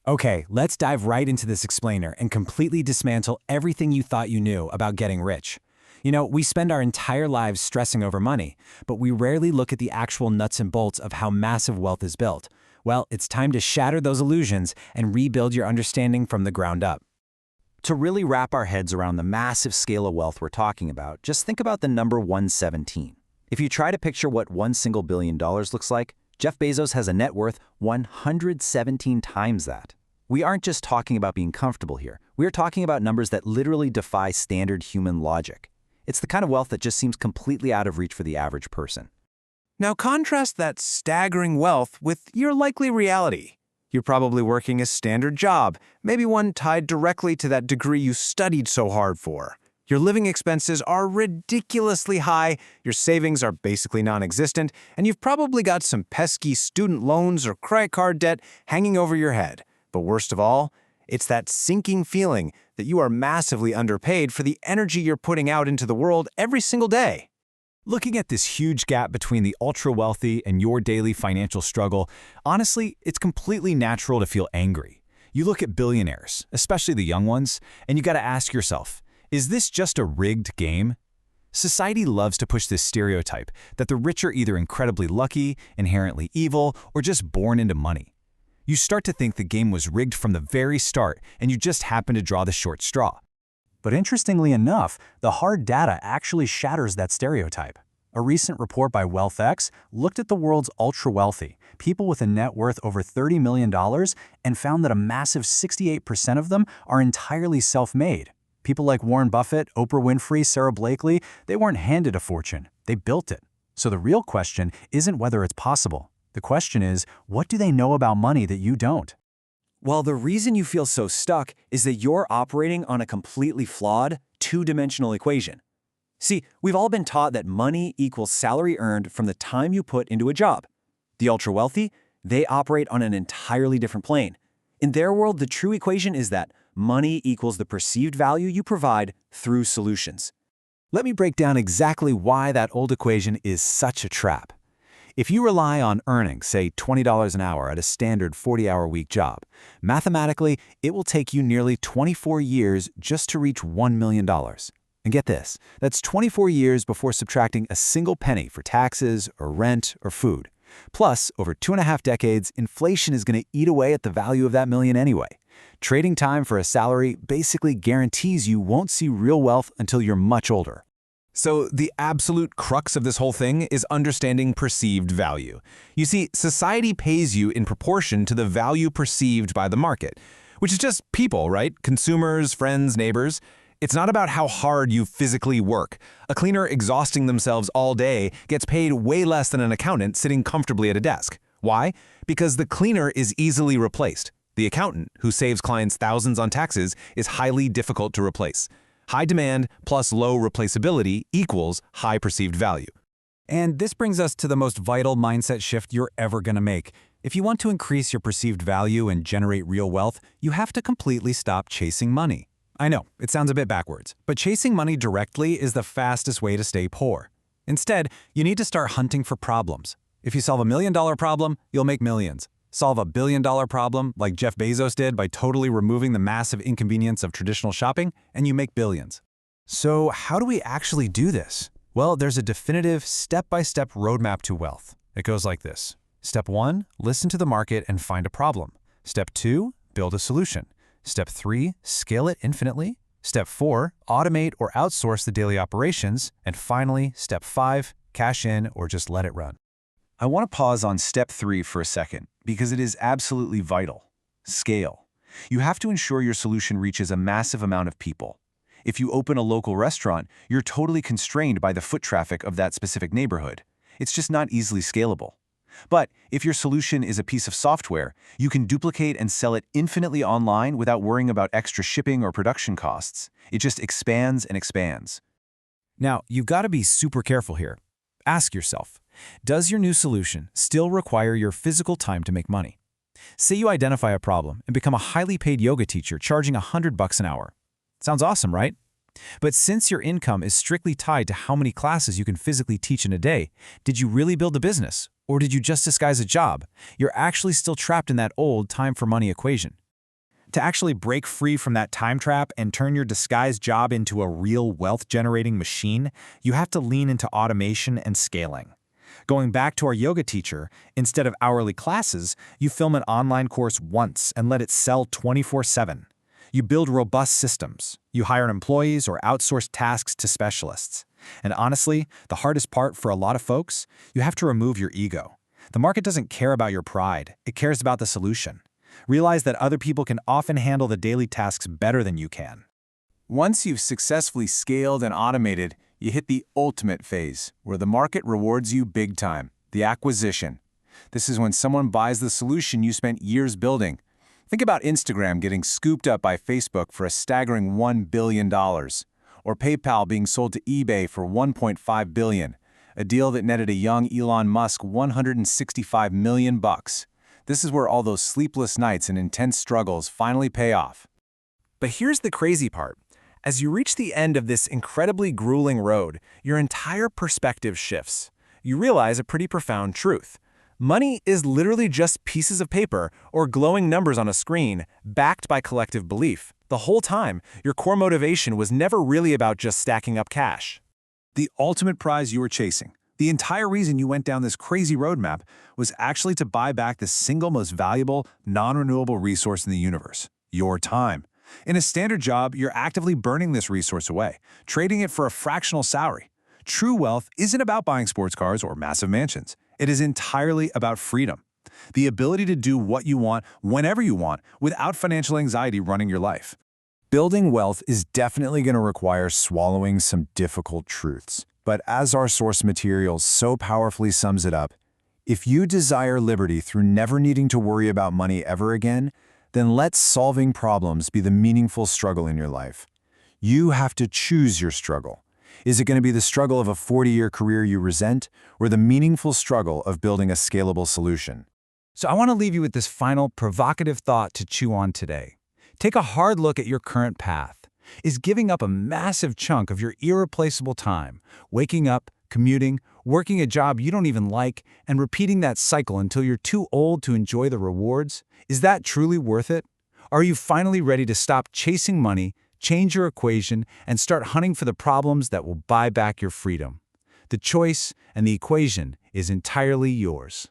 Okay, let's dive right into this explainer and completely dismantle everything you thought you knew about getting rich. We spend our entire lives stressing over money, but we rarely look at the actual nuts and bolts of how massive wealth is built. Well, it's time to shatter those illusions and rebuild your understanding from the ground up. To really wrap our heads around the massive scale of wealth we're talking about, just think about the number 117. If you try to picture what one single $1 billion looks like, Jeff Bezos has a net worth 117 times that. We aren't just talking about being comfortable here. We're talking about numbers that literally defy standard human logic. It's the kind of wealth that just seems completely out of reach for the average person. Now contrast that staggering wealth with your likely reality. You're probably working a standard job, maybe one tied directly to that degree you studied so hard for. Your living expenses are ridiculously high, your savings are basically non-existent, and you've probably got some pesky student loans or credit card debt hanging over your head. But worst of all, it's that sinking feeling that you are massively underpaid for the energy you're putting out into the world every single day. Looking at this huge gap between the ultra-wealthy and your daily financial struggle, honestly, it's completely natural to feel angry. You look at billionaires, especially the young ones, and you gotta ask yourself, is this just a rigged game? Society loves to push this stereotype that the rich are either incredibly lucky, inherently evil, or just born into money. You start to think the game was rigged from the very start and you just happen to draw the short straw. But interestingly enough, the hard data actually shatters that stereotype. A recent report by WealthX looked at the world's ultra-wealthy, people with a net worth over $30 million, and found that a massive 68% of them are entirely self-made. People like Warren Buffett, Oprah Winfrey, Sarah Blakely, they weren't handed a fortune, they built it. So the real question isn't whether it's possible. The question is, what do they know about money that you don't? Well, the reason you feel so stuck is that you're operating on a completely flawed, two-dimensional equation. See, we've all been taught that money equals salary earned from the time you put into a job. The ultra-wealthy, they operate on an entirely different plane. In their world, the true equation is that money equals the perceived value you provide through solutions. Let me break down exactly why that old equation is such a trap. If you rely on earning, say, $20 an hour at a standard 40-hour-week job, mathematically, it will take you nearly 24 years just to reach $1 million. And get this, that's 24 years before subtracting a single penny for taxes or rent or food. Plus, over 2.5 decades, inflation is going to eat away at the value of that million anyway. Trading time for a salary basically guarantees you won't see real wealth until you're much older. So the absolute crux of this whole thing is understanding perceived value. You see, society pays you in proportion to the value perceived by the market, which is just people, right? Consumers, friends, neighbors. It's not about how hard you physically work. A cleaner exhausting themselves all day gets paid way less than an accountant sitting comfortably at a desk. Why? Because the cleaner is easily replaced. The accountant, who saves clients thousands on taxes, is highly difficult to replace. High demand plus low replaceability equals high perceived value. And this brings us to the most vital mindset shift you're ever going to make. If you want to increase your perceived value and generate real wealth, you have to completely stop chasing money. I know, it sounds a bit backwards, but chasing money directly is the fastest way to stay poor. Instead, you need to start hunting for problems. If you solve a $1 million problem, you'll make millions. Solve a $1 billion problem like Jeff Bezos did by totally removing the massive inconvenience of traditional shopping, and you make billions. So how do we actually do this? Well, there's a definitive step-by-step roadmap to wealth. It goes like this. Step 1, listen to the market and find a problem. Step 2, build a solution. Step 3, scale it infinitely. Step 4, automate or outsource the daily operations. And finally, Step 5, cash in or just let it run. I want to pause on Step 3 for a second because it is absolutely vital. Scale. You have to ensure your solution reaches a massive amount of people. If you open a local restaurant, you're totally constrained by the foot traffic of that specific neighborhood. It's just not easily scalable. But if your solution is a piece of software, you can duplicate and sell it infinitely online without worrying about extra shipping or production costs. It just expands and expands. Now, you've got to be super careful here. Ask yourself, does your new solution still require your physical time to make money? Say you identify a problem and become a highly paid yoga teacher charging $100 an hour. Sounds awesome, right? But since your income is strictly tied to how many classes you can physically teach in a day, did you really build a business? Or did you just disguise a job? You're actually still trapped in that old time for money equation. To actually break free from that time trap and turn your disguised job into a real wealth-generating machine, you have to lean into automation and scaling. Going back to our yoga teacher, instead of hourly classes, you film an online course once and let it sell 24/7. You build robust systems. You hire employees or outsource tasks to specialists. And honestly, the hardest part for a lot of folks, you have to remove your ego. The market doesn't care about your pride. It cares about the solution. Realize that other people can often handle the daily tasks better than you can. Once you've successfully scaled and automated, you hit the ultimate phase, where the market rewards you big time, the acquisition. This is when someone buys the solution you spent years building. Think about Instagram getting scooped up by Facebook for a staggering $1 billion, or PayPal being sold to eBay for $1.5 billion, a deal that netted a young Elon Musk $165 million. This is where all those sleepless nights and intense struggles finally pay off. But here's the crazy part. As you reach the end of this incredibly grueling road, your entire perspective shifts. You realize a pretty profound truth. Money is literally just pieces of paper or glowing numbers on a screen, backed by collective belief. The whole time, your core motivation was never really about just stacking up cash. The ultimate prize you were chasing, the entire reason you went down this crazy roadmap, was actually to buy back the single most valuable, non-renewable resource in the universe, your time. In a standard job, you're actively burning this resource away, trading it for a fractional salary. True wealth isn't about buying sports cars or massive mansions. It is entirely about freedom. The ability to do what you want, whenever you want, without financial anxiety running your life. Building wealth is definitely going to require swallowing some difficult truths. But as our source material so powerfully sums it up, if you desire liberty through never needing to worry about money ever again, then let solving problems be the meaningful struggle in your life. You have to choose your struggle. Is it going to be the struggle of a 40-year career you resent, or the meaningful struggle of building a scalable solution? So I want to leave you with this final provocative thought to chew on today. Take a hard look at your current path. Is giving up a massive chunk of your irreplaceable time, waking up, commuting, working a job you don't even like, and repeating that cycle until you're too old to enjoy the rewards? Is that truly worth it? Are you finally ready to stop chasing money, change your equation, and start hunting for the problems that will buy back your freedom? The choice and the equation is entirely yours.